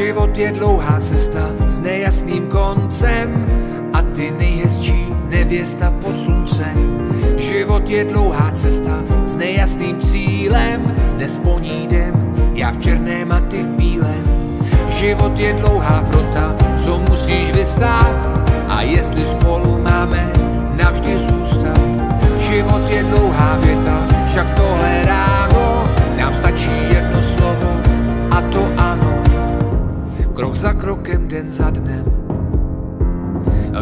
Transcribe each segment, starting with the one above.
Život je dlouhá cesta s nejasným koncem a ty nejhezčí nevěsta pod sluncem. Život je dlouhá cesta s nejasným cílem, dnes po ní jdem, já v černém a ty v bílém. Život je dlouhá fronta, co musíš vystát, a jestli spolu máme navždy zůstat. Život je dlouhá věta, však tohle ráno nám stačí jedno slovo, a to ano. Krok za krokem, den za dnem,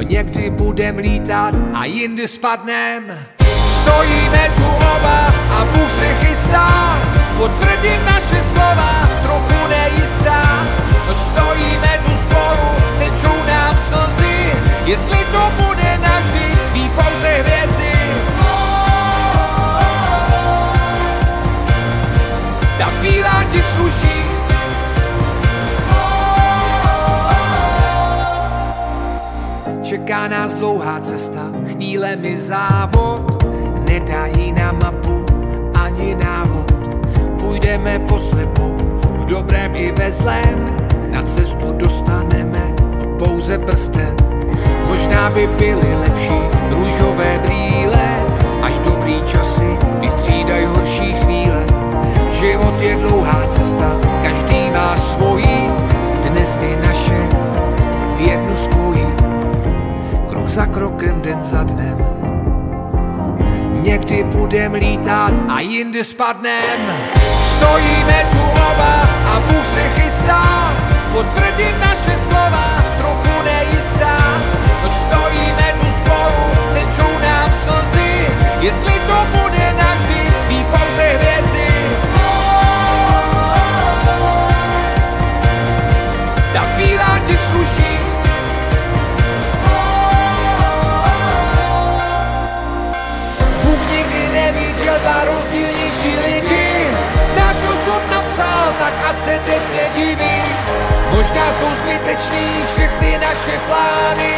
někdy budem lítat a jindy spadnem. Stojíme tu oba a Bůh se chystá potvrdit naše slova, trochu nejistá. Stojíme tu spolu, tečou nám slzy, jestli to bude navždy, ví pouze hvězdy. Ta bílá ti sluší, čeká nás dlouhá cesta, chvílemi závod, nedají nám mapu ani návod. Půjdeme poslepu, v dobrém i ve zlém, na cestu dostaneme pouze prsten. Možná by byly lepší růžové brýle, až dobrý časy vystřídají horší chvíle. Život je dlouhá cesta, každý má svojí, dnes ty naše v jednu spojí. Krok za krokem, den za dnem, někdy budem lítat a jindy spadnem. Stojíme tu oba a Bůh se chystá potvrdit naše slova, trochu nejistá. Stojíme tu spolu, tečou nám slzy, jestli to bude navždy, ví pouze hvězdy. Ta bílá ti sluší, Bůh nikdy neviděl dva rozdílnější lidi, náš osud napsal, tak ať se teď nediví. Možná jsou zbytečný všechny naše plány,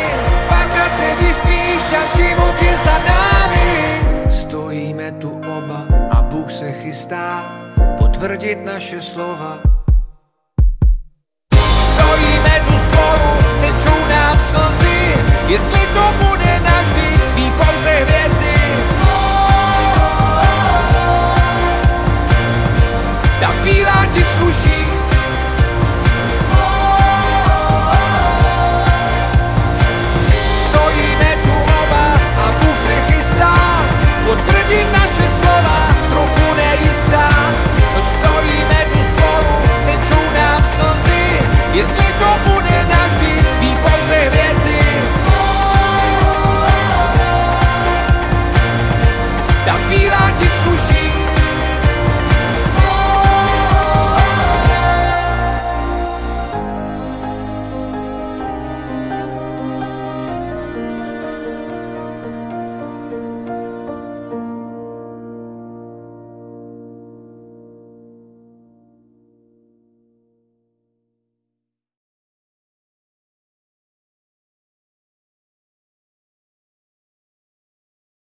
pak ať se vyspíš a život je za námi. Stojíme tu oba a Bůh se chystá potvrdit naše slova,